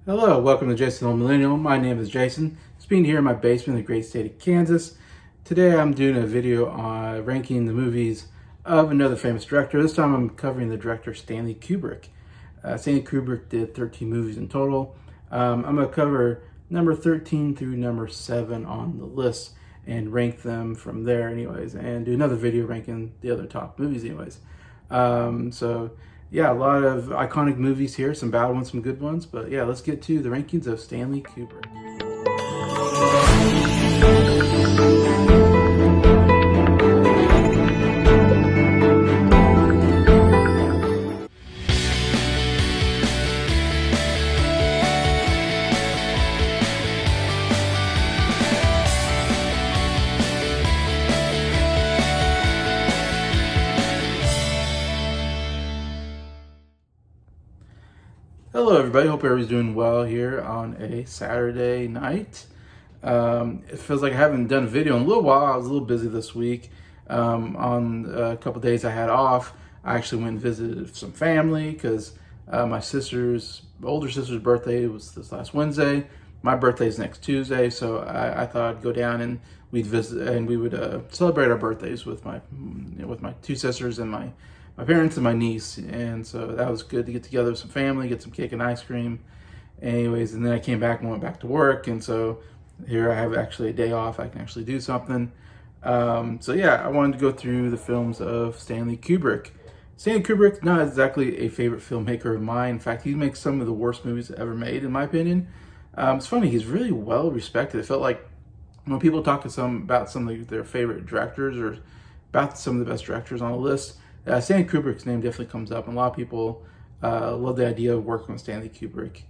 Hello, welcome to Jason the Old Millennial. My name is Jason. It's being here in my basement in the great state of Kansas. Today I'm doing a video on ranking the movies of another famous director. This time I'm covering the director Stanley Kubrick. Stanley Kubrick did 13 movies in total. I'm going to cover number 13 through number 7 on the list and rank them from there anyways, and do another video ranking the other top movies anyways. Yeah, a lot of iconic movies here, some bad ones, some good ones, but yeah, let's get to the rankings of Stanley Kubrick. Hello everybody, hope everybody's doing well here on a Saturday night. It feels like I haven't done a video in a little while. I was a little busy this week. On a couple of days I had off, I actually went and visited some family because my older sister's birthday was this last Wednesday. My birthday's next Tuesday, so I thought I'd go down and we'd visit and we would celebrate our birthdays with my two sisters and my parents and my niece, and so that was good to get together with some family, get some cake and ice cream. Anyways, and then I came back and went back to work, and so here I have actually a day off. I can actually do something. So yeah, I wanted to go through the films of Stanley Kubrick. Stanley Kubrick, not exactly a favorite filmmaker of mine. In fact, he makes some of the worst movies ever made, in my opinion. It's funny, he's really well respected. It felt like when people talk to about some of their favorite directors or about some of the best directors on the list, Stanley Kubrick's name definitely comes up, and a lot of people love the idea of working with Stanley Kubrick.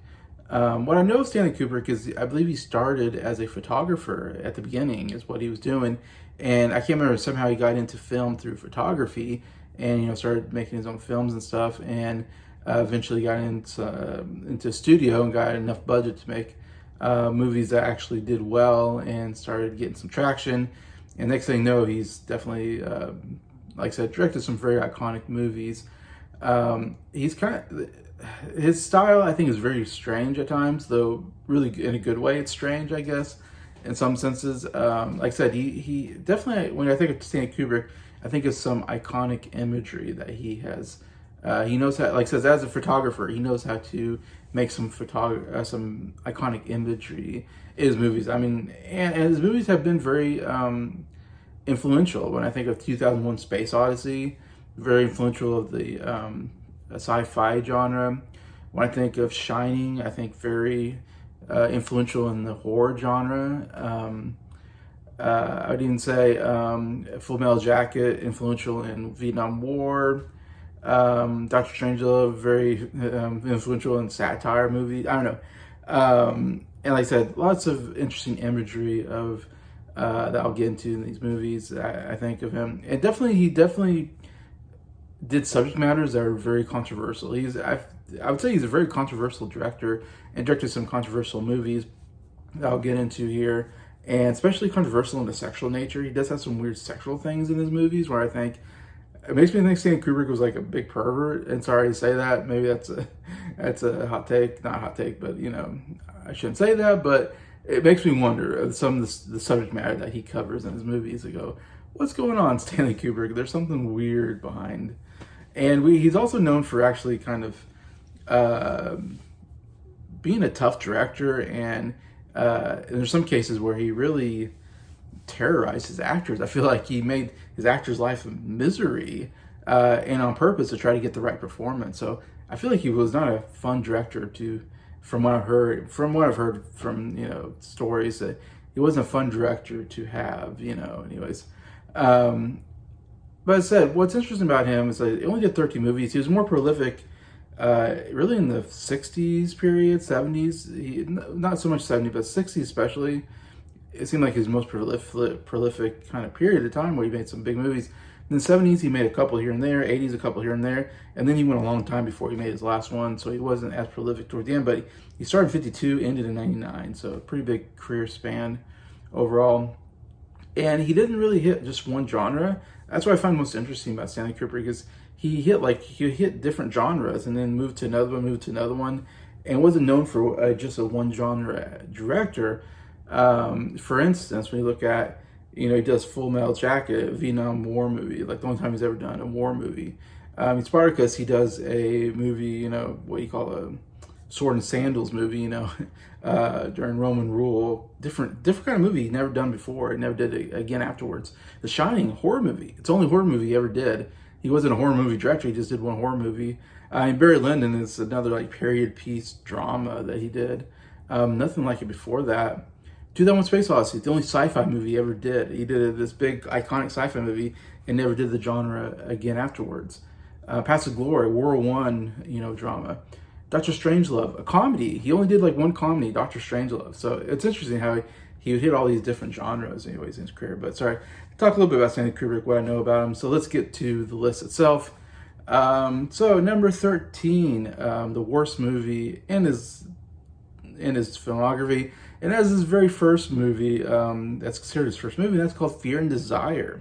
What I know of Stanley Kubrick is I believe he started as a photographer at the beginning, is what he was doing, and I can't remember, somehow he got into film through photography and started making his own films and stuff, and eventually got into studio and got enough budget to make movies that actually did well and started getting some traction. And next thing you know, he's definitely like I said, directed some very iconic movies. His style, I think, is very strange at times, though really in a good way. It's strange, I guess, in some senses. Like I said, he definitely, when I think of Stanley Kubrick, I think of some iconic imagery that he has. He knows how, like I said, as a photographer, he knows how to make some iconic imagery in his movies. I mean, and his movies have been very influential. When I think of 2001 Space Odyssey, very influential of the sci-fi genre. When I think of Shining, I think very influential in the horror genre. I would even say Full Metal Jacket, influential in Vietnam War. Dr. Strangelove, very influential in satire movies. I don't know. And like I said, lots of interesting imagery of that I'll get into in these movies. I think of him, and he definitely did subject matters that are very controversial. I would say he's a very controversial director and directed some controversial movies that I'll get into here, and especially controversial in the sexual nature. He does have some weird sexual things in his movies where I think it makes me think Stanley Kubrick was like a big pervert. And sorry to say that, maybe that's a hot take, not hot take, but I shouldn't say that, but it makes me wonder of some of the subject matter that he covers in his movies. I go, what's going on, Stanley Kubrick? There's something weird behind. And he's also known for actually kind of being a tough director, and there's some cases where he really terrorized his actors. I feel like he made his actors' life a misery, and on purpose to try to get the right performance. So I feel like he was not a fun director from what I've heard from stories, that he wasn't a fun director to have, anyways. But as I said, what's interesting about him is that he only did 13 movies. He was more prolific really in the 60s period, 70s, not so much 70s, but 60s especially. It seemed like his most prolific kind of period of time where he made some big movies. In the 70s, he made a couple here and there, 80s, a couple here and there, and then he went a long time before he made his last one, so he wasn't as prolific toward the end, but he started in 52, ended in 99, so a pretty big career span overall. And he didn't really hit just one genre. That's what I find most interesting about Stanley Kubrick is he hit different genres and then moved to another one, and wasn't known for just a one genre director. For instance, when you look at, he does Full Metal Jacket, a Vietnam War movie, like the only time he's ever done a war movie. In Spartacus, he does a movie, what you call a sword and sandals movie, during Roman rule. Different kind of movie he'd never done before. He never did it again afterwards. The Shining, horror movie. It's the only horror movie he ever did. He wasn't a horror movie director. He just did one horror movie. And Barry Lyndon is another like period piece drama that he did. Nothing like it before that. 2001 Space Odyssey, the only sci-fi movie he ever did. He did this big iconic sci-fi movie and never did the genre again afterwards. Paths of Glory, World War One, drama. Doctor Strangelove, a comedy. He only did like one comedy, Doctor Strangelove. So it's interesting how he would hit all these different genres anyways in his career. But sorry, talk a little bit about Stanley Kubrick, what I know about him. So let's get to the list itself. So number 13, the worst movie in his filmography, and as his very first movie, that's considered his first movie, that's called Fear and Desire.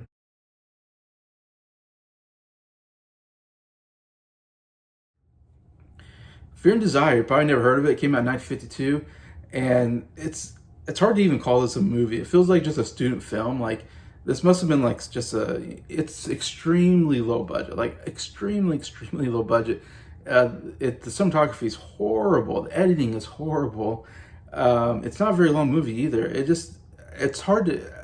Fear and Desire, you probably never heard of it. It came out in 1952, and it's hard to even call this a movie. It feels like just a student film. Like this must have been like just it's extremely low budget, like extremely low budget. The cinematography is horrible. The editing is horrible. It's not a very long movie either. It's hard to.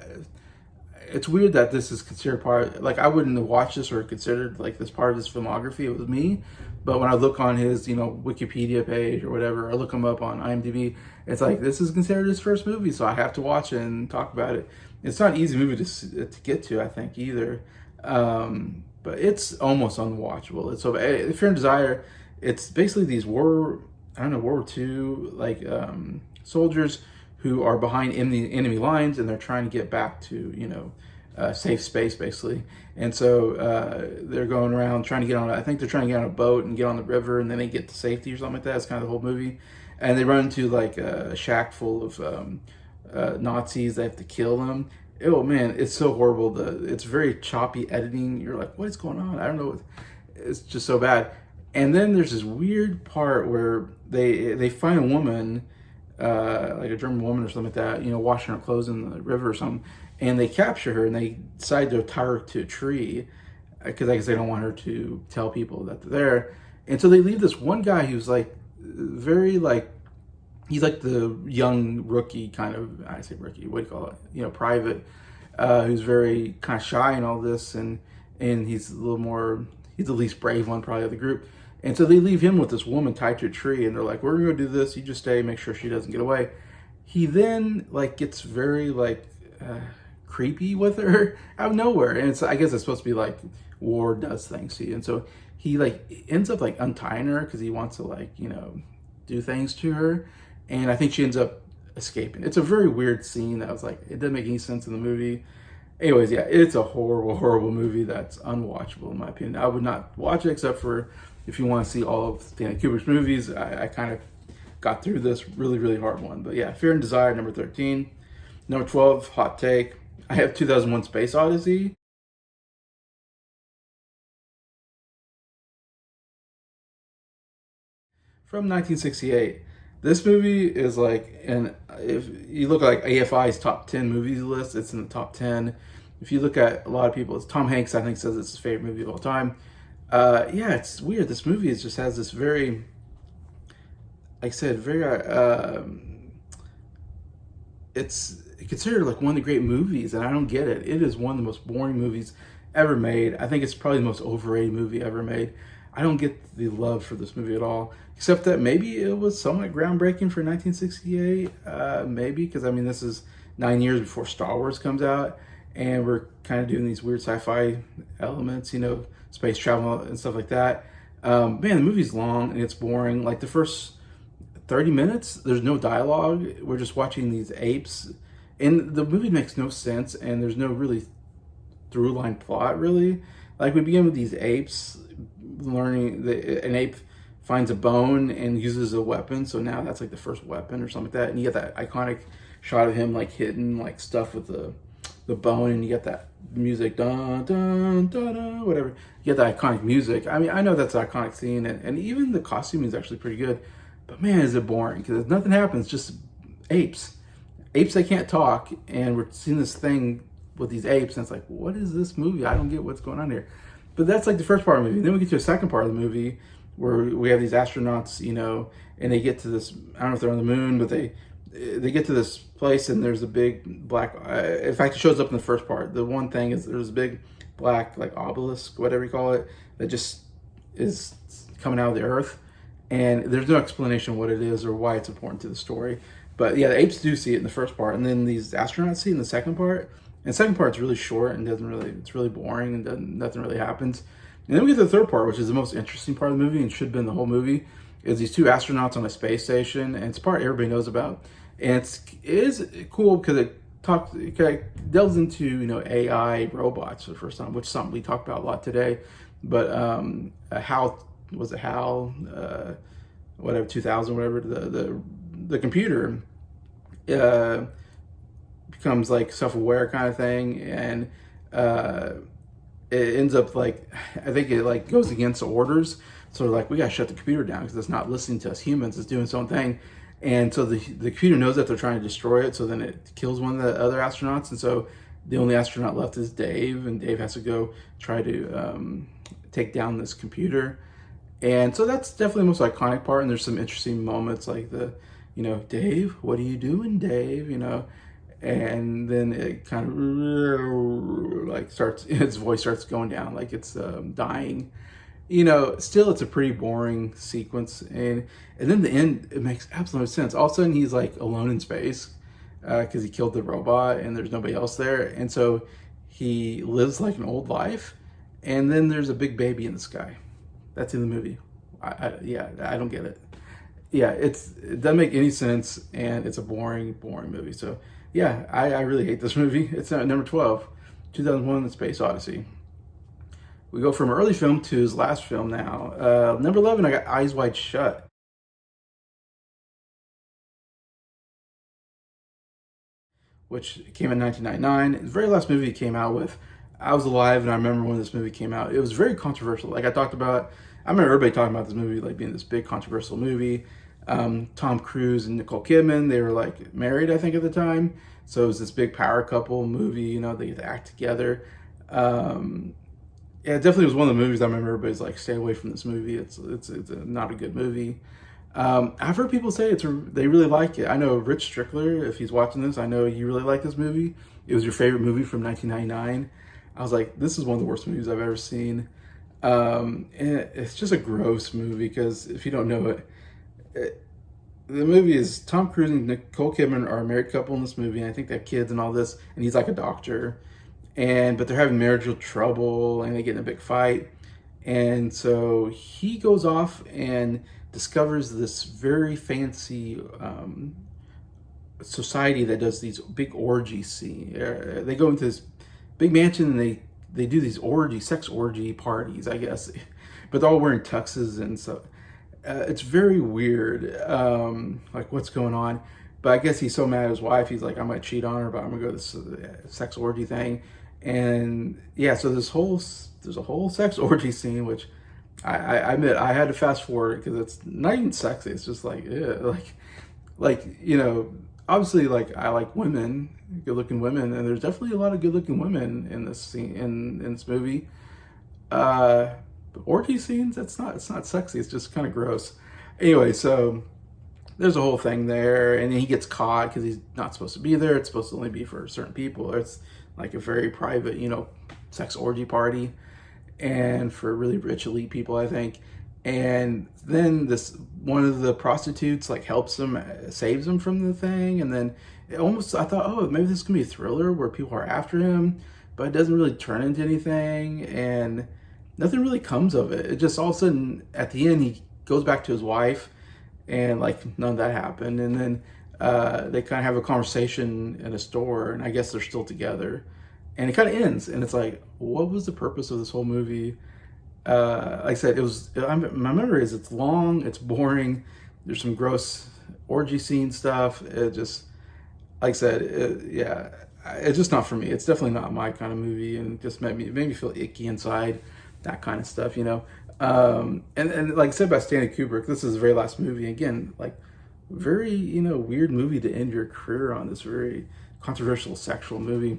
It's weird that this is considered part. Like I wouldn't have watched this or considered like this part of his filmography. It was me, but when I look on his Wikipedia page or whatever, or look him up on IMDb, it's like this is considered his first movie, so I have to watch it and talk about it. It's not an easy movie to get to, I think, either. But it's almost unwatchable. It's so Fear and Desire. It's basically these World War II soldiers who are behind enemy lines, and they're trying to get back to safe space basically. And so they're going around trying to get on. I think they're trying to get on a boat and get on the river, and then they get to safety or something like that. It's kind of the whole movie. And they run into like a shack full of Nazis. They have to kill them. Oh man, it's so horrible. It's very choppy editing. You're like, what is going on? I don't know. It's just so bad. And then there's this weird part where they find a woman, like a German woman or something like that, washing her clothes in the river or something, and they capture her and they decide to tie her to a tree because I guess they don't want her to tell people that they're there. And so they leave this one guy who's like very like, he's like the young rookie kind of, I say rookie, what do you call it? Private, who's very kind of shy and all this, and he's he's the least brave one probably of the group. And so they leave him with this woman tied to a tree, and they're like, we're gonna go do this, you just stay, make sure she doesn't get away. He then like gets very creepy with her out of nowhere, and I guess it's supposed to be like war does things to you. And so he like ends up like untying her because he wants to do things to her, and I think she ends up escaping. It's a very weird scene that was like, it doesn't make any sense in the movie. Anyways, yeah, it's a horrible movie that's unwatchable in my opinion. I would not watch it except for if you want to see all of Stanley Kubrick's movies. I kind of got through this really hard one. But yeah, Fear and Desire, number 13. Number 12, hot take. I have 2001 Space Odyssey. From 1968. This movie is like, and if you look at like AFI's top 10 movies list, it's in the top 10. If you look at a lot of people, it's Tom Hanks, I think, says it's his favorite movie of all time. Yeah, it's weird. This movie just has this very, like I said, very, it's considered like one of the great movies, and I don't get it. It is one of the most boring movies ever made. I think it's probably the most overrated movie ever made. I don't get the love for this movie at all, except that maybe it was somewhat groundbreaking for 1968. Maybe, because I mean, this is 9 years before Star Wars comes out, and we're kind of doing these weird sci-fi elements, space travel and stuff like that. Man, the movie's long and it's boring. Like the first 30 minutes, there's no dialogue. We're just watching these apes, and the movie makes no sense, and there's no really through line plot, really. Like we begin with these apes learning that an ape finds a bone and uses a weapon, so now that's like the first weapon or something like that. And you get that iconic shot of him like hitting like stuff with the the bone, and you get that music, dun dun dun dun, whatever. You get that iconic music. I mean, I know that's an iconic scene, and even the costume is actually pretty good. But man, is it boring because nothing happens. Just apes that can't talk, and we're seeing this thing with these apes, and it's like, what is this movie? I don't get what's going on here. But that's like the first part of the movie. Then we get to the second part of the movie where we have these astronauts, and they get to this. I don't know if they're on the moon, but they get to this place, and there's a big black. In fact, it shows up in the first part. The one thing is there's a big black like obelisk, whatever you call it, that just is coming out of the earth, and there's no explanation what it is or why it's important to the story. But yeah, the apes do see it in the first part, and then these astronauts see it in the second part. And the second part's really short and it's really boring, and nothing really happens. And then we get to the third part, which is the most interesting part of the movie and should have been the whole movie, is these two astronauts on a space station, and it's a part everybody knows about. And it is cool because it delves into, AI robots for the first time, which is something we talked about a lot today. But whatever, 2000, whatever, the computer becomes like self-aware kind of thing, and it ends up like, I think it like goes against orders. So like, we gotta shut the computer down because it's not listening to us humans, it's doing its own thing. And so the computer knows that they're trying to destroy it, so then it kills one of the other astronauts. And so the only astronaut left is Dave, and Dave has to go try to take down this computer. And so that's definitely the most iconic part, and there's some interesting moments like Dave, what are you doing, Dave? And then it kind of like its voice starts going down like it's dying. Still it's a pretty boring sequence, and then the end, it makes absolute sense. All of a sudden he's like alone in space because he killed the robot and there's nobody else there, and so he lives like an old life, and then there's a big baby in the sky. That's in the movie. I don't get it. Yeah, it doesn't make any sense, and it's a boring movie. So yeah, I really hate this movie. It's number 12, 2001, The Space Odyssey. We go from early film to his last film now. Number 11, I got Eyes Wide Shut. Which came in 1999. The very last movie he came out with. I was alive, and I remember when this movie came out. It was very controversial. Like I talked about, I remember everybody talking about this movie like being this big controversial movie. Tom Cruise and Nicole Kidman, they were like married, I think, at the time. So it was this big power couple movie, they get to act together. Yeah, it definitely was one of the movies I remember everybody's like, stay away from this movie. It's not a good movie. I've heard people say they really like it. I know Rich Strickler, if he's watching this, I know you really like this movie. It was your favorite movie from 1999. I was like, this is one of the worst movies I've ever seen. And it's just a gross movie because if you don't know it, the movie is Tom Cruise and Nicole Kidman are a married couple in this movie, and I think they have kids and all this, and he's like a doctor. But they're having marital trouble, and they get in a big fight. And so he goes off and discovers this very fancy society that does these big orgy scenes. They go into this big mansion, and they do these sex orgy parties, I guess. But they're all wearing tuxes, and so it's very weird, like what's going on. But I guess he's so mad at his wife, he's like, I'm going to cheat on her, but I'm going to go to this sex orgy thing. And yeah, so there's a whole sex orgy scene, which I admit I had to fast forward because it's not even sexy. It's just like, ew, obviously, like I like women, good-looking women, and there's definitely a lot of good-looking women in this scene, in this movie. But orgy scenes, it's not sexy. It's just kind of gross. Anyway, so there's a whole thing there, and then he gets caught because he's not supposed to be there. It's supposed to only be for certain people. It's like a very private, sex orgy party, and for really rich elite people, I think. And then one of the prostitutes like helps him, saves him from the thing, and then I thought, oh, maybe this is gonna be a thriller where people are after him, but it doesn't really turn into anything, and nothing really comes of it. It just all of a sudden at the end he goes back to his wife, and like none of that happened, and then they kind of have a conversation in a store, and I guess they're still together, and it kind of ends, and it's like, what was the purpose of this whole movie? Like I said, my memory is it's long, it's boring, there's some gross orgy scene stuff. It just, like I said, yeah, it's just not for me. It's definitely not my kind of movie, and it just made me feel icky inside, that kind of stuff, you know. And like I said about Stanley Kubrick, this is his very last movie. Again, like very, you know, weird movie to end your career on. This very controversial sexual movie,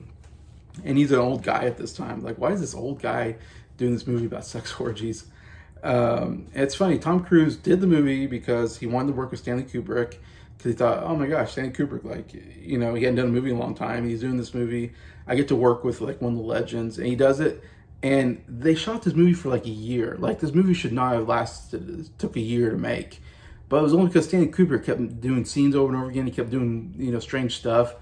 and he's an old guy at this time. Like, why is this old guy doing this movie about sex orgies? It's funny. Tom Cruise did the movie because he wanted to work with Stanley Kubrick, because he thought, oh my gosh, Stanley Kubrick, like, you know, he hadn't done a movie in a long time. He's doing this movie. I get to work with like one of the legends, and he does it. And they shot this movie for like a year. Like, this movie should not have lasted. It took a year to make, but it was only because Stanley Kubrick kept doing scenes over and over again. He kept doing, you know, strange stuff.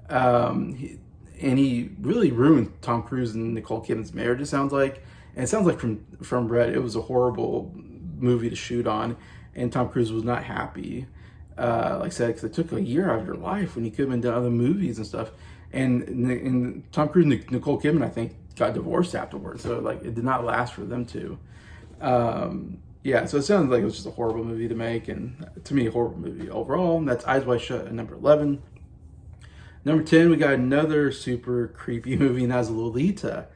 And he really ruined Tom Cruise and Nicole Kidman's marriage, it sounds like. And it sounds like from Brett, it was a horrible movie to shoot on, and Tom Cruise was not happy. Like I said, because it took a year out of your life when he could have been done other movies and stuff. And Tom Cruise and Nicole Kidman, I think, got divorced afterwards. So like, it did not last for them two. Yeah, so it sounds like it was just a horrible movie to make, and to me, a horrible movie overall. And that's Eyes Wide Shut at number 11. Number 10, we got another super creepy movie, and that's Lolita.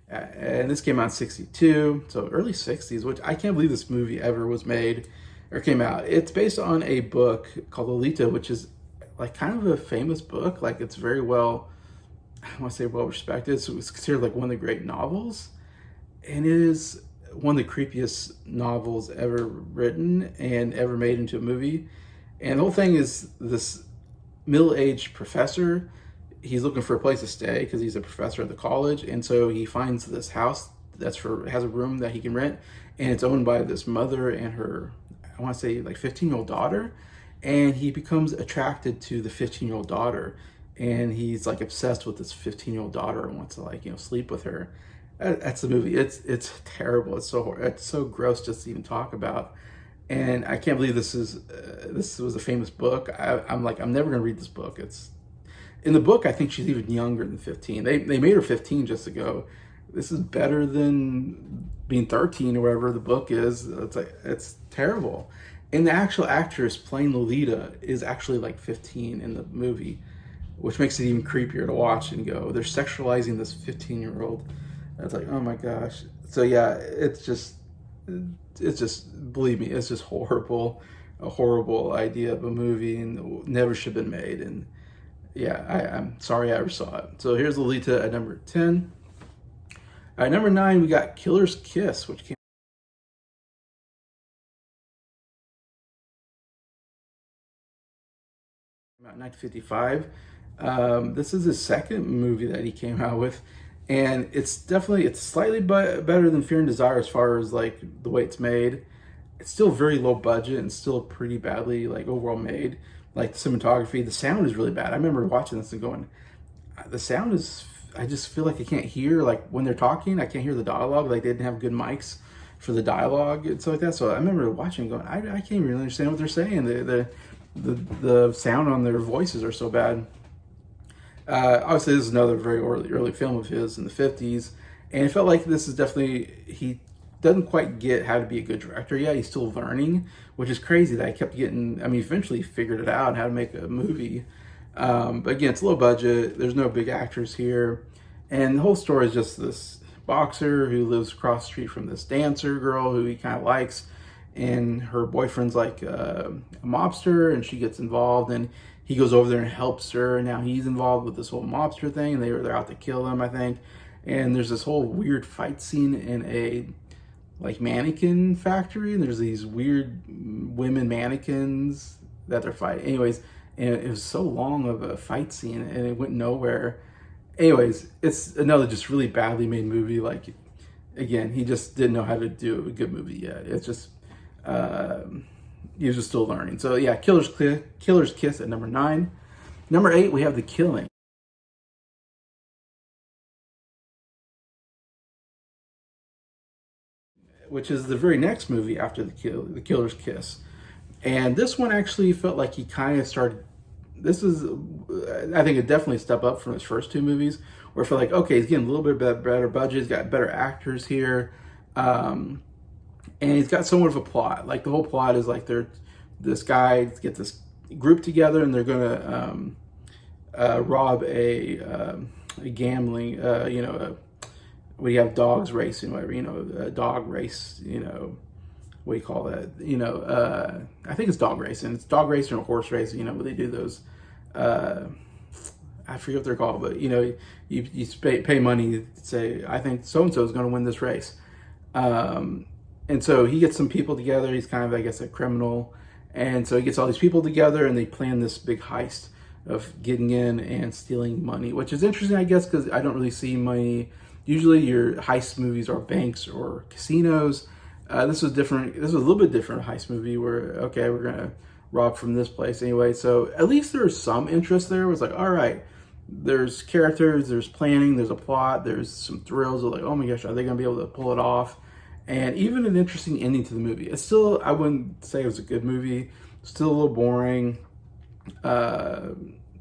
And this came out in 62, so early 60s, which I can't believe this movie ever was made or came out. It's based on a book called Lolita, which is like kind of a famous book. Like, it's very well, I want to say well respected. So it's considered like one of the great novels. And it is one of the creepiest novels ever written and ever made into a movie. And the whole thing is this middle-aged professor. He's looking for a place to stay because he's a professor at the college, and so he finds this house has a room that he can rent, and it's owned by this mother and her, I want to say like 15-year-old daughter, and he becomes attracted to the 15-year-old daughter, and he's like obsessed with this 15-year-old daughter and wants to, like, you know, sleep with her. That's the movie. It's terrible. It's so gross just to even talk about. And I can't believe this was a famous book. I'm like, I'm never gonna read this book. It's in the book, I think she's even younger than 15. They made her 15 just to go, this is better than being 13 or whatever the book is. It's like, it's terrible. And the actual actress playing Lolita is actually like 15 in the movie, which makes it even creepier to watch and go, they're sexualizing this 15-year-old. It's like, oh my gosh. So yeah, it's just, believe me, it's just horrible, a horrible idea of a movie, and never should have been made. And yeah, I'm sorry I ever saw it. So here's Lolita at number 10. At number 9, we got Killer's Kiss, which came out in 1955. This is his second movie that he came out with, and it's slightly better than Fear and Desire as far as like the way it's made. It's still very low budget and still pretty badly like overall made. Like the cinematography, the sound is really bad. I remember watching this and going, the sound is, I just feel like I can't hear, like when they're talking, I can't hear the dialogue. Like they didn't have good mics for the dialogue and stuff like that. So I remember watching and going, I can't really understand what they're saying. The sound on their voices are so bad. Obviously, this is another very early film of his in the 50s. And it felt like this is definitely, he doesn't quite get how to be a good director yet. He's still learning, which is crazy that I kept getting, I mean, eventually figured it out how to make a movie. But again, it's low budget. There's no big actors here. And the whole story is just this boxer who lives across the street from this dancer girl who he kind of likes. And her boyfriend's like a mobster, and she gets involved, and he goes over there and helps her. And now he's involved with this whole mobster thing, and they're out to kill him, I think. And there's this whole weird fight scene in a like mannequin factory, and there's these weird women mannequins that they're fighting. Anyways, and it was so long of a fight scene, and it went nowhere. Anyways, it's another just really badly made movie. Like, again, he just didn't know how to do a good movie yet. It's just, he was just still learning. So yeah, Killer's Kiss at number 9. Number 8, we have The Killing, which is the very next movie after The Killer's Kiss. And this one actually felt like he kind of started, this is, I think, it definitely a step up from his first two movies, where I feel like, okay, he's getting a little bit better budget, he's got better actors here, and he's got somewhat of a plot. Like, the whole plot is like they're this guy get this group together, and they're gonna rob a gambling, we have dogs racing, whatever, a dog race, what do you call that? I think it's dog racing. It's dog racing or horse racing, where they do those, I forget what they're called, but you pay money to say, I think so-and-so is going to win this race. And so he gets some people together. He's kind of, I guess, a criminal. And so he gets all these people together, and they plan this big heist of getting in and stealing money, which is interesting, I guess, because I don't really see money. Usually your heist movies are banks or casinos. This was different. This was a little bit different heist movie where, okay, we're going to rob from this place anyway. So at least there was some interest there. It was like, all right, there's characters, there's planning, there's a plot, there's some thrills of like, oh my gosh, are they going to be able to pull it off? And even an interesting ending to the movie. It's still, I wouldn't say it was a good movie. Still a little boring.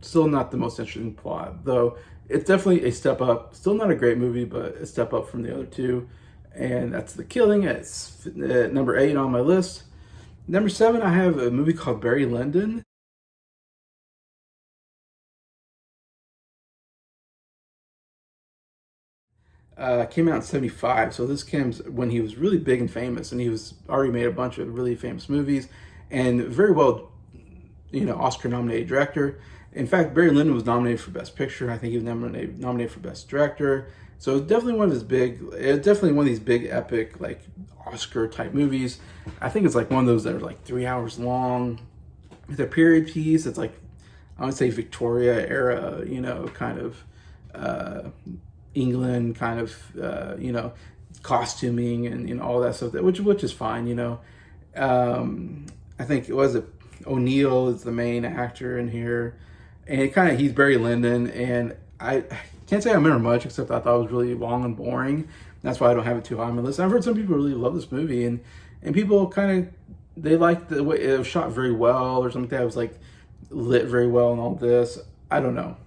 Still not the most interesting plot, though. It's definitely a step up. Still not a great movie, but a step up from the other two. And that's The Killing. It's number 8 on my list. Number 7, I have a movie called Barry Lyndon. Came out in 75, so this came when he was really big and famous, and he was already made a bunch of really famous movies, and very well, Oscar-nominated director. In fact, Barry Lyndon was nominated for Best Picture. I think he was nominated for Best Director. So it's definitely one of these big epic, like, Oscar-type movies. I think it's like one of those that are like 3 hours long. It's a period piece. It's like, I would say Victoria era, kind of England kind of, costuming and all that stuff, which is fine, I think O'Neill is the main actor in here, and he's Barry Lyndon, and I can't say I remember much, except I thought it was really long and boring. That's why I don't have it too high on my list. I've heard some people really love this movie, and people they liked the way it was shot very well, or something. That was like lit very well and all this. I don't know.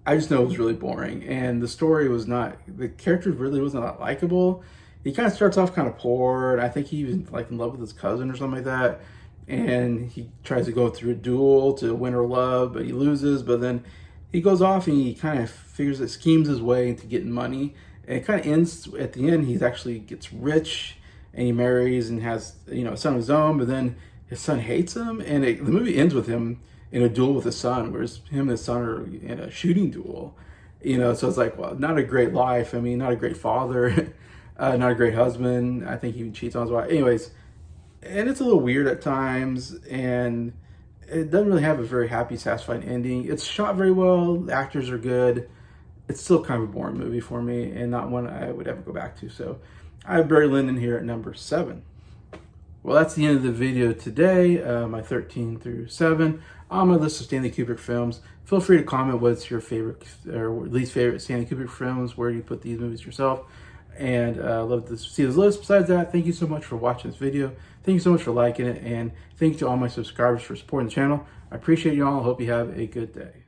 I just know it was really boring, and the story was not, the character really wasn't that likable. He kind of starts off kind of poor, and I think he was like in love with his cousin or something like that, and he tries to go through a duel to win her love, but he loses. But then he goes off and he kind of schemes his way into getting money, and it kind of ends at the end. He actually gets rich, and he marries and has a son of his own, but then his son hates him, and the movie ends with him in a duel with his son, whereas him and his son are in a shooting duel. So it's like, well, not a great life. I mean, not a great father, not a great husband. I think he even cheats on his wife. Anyways, and it's a little weird at times, and it doesn't really have a very happy, satisfying ending. It's shot very well. The actors are good. It's still kind of a boring movie for me, and not one I would ever go back to. So I have Barry Lyndon here at number 7. Well, that's the end of the video today, my 13 through 7 on my list of Stanley Kubrick films. Feel free to comment what's your favorite or least favorite Stanley Kubrick films, where you put these movies yourself, and love to see this list. Besides that, thank you so much for watching this video. Thank you so much for liking it, and thank you to all my subscribers for supporting the channel. I appreciate you all. I hope you have a good day.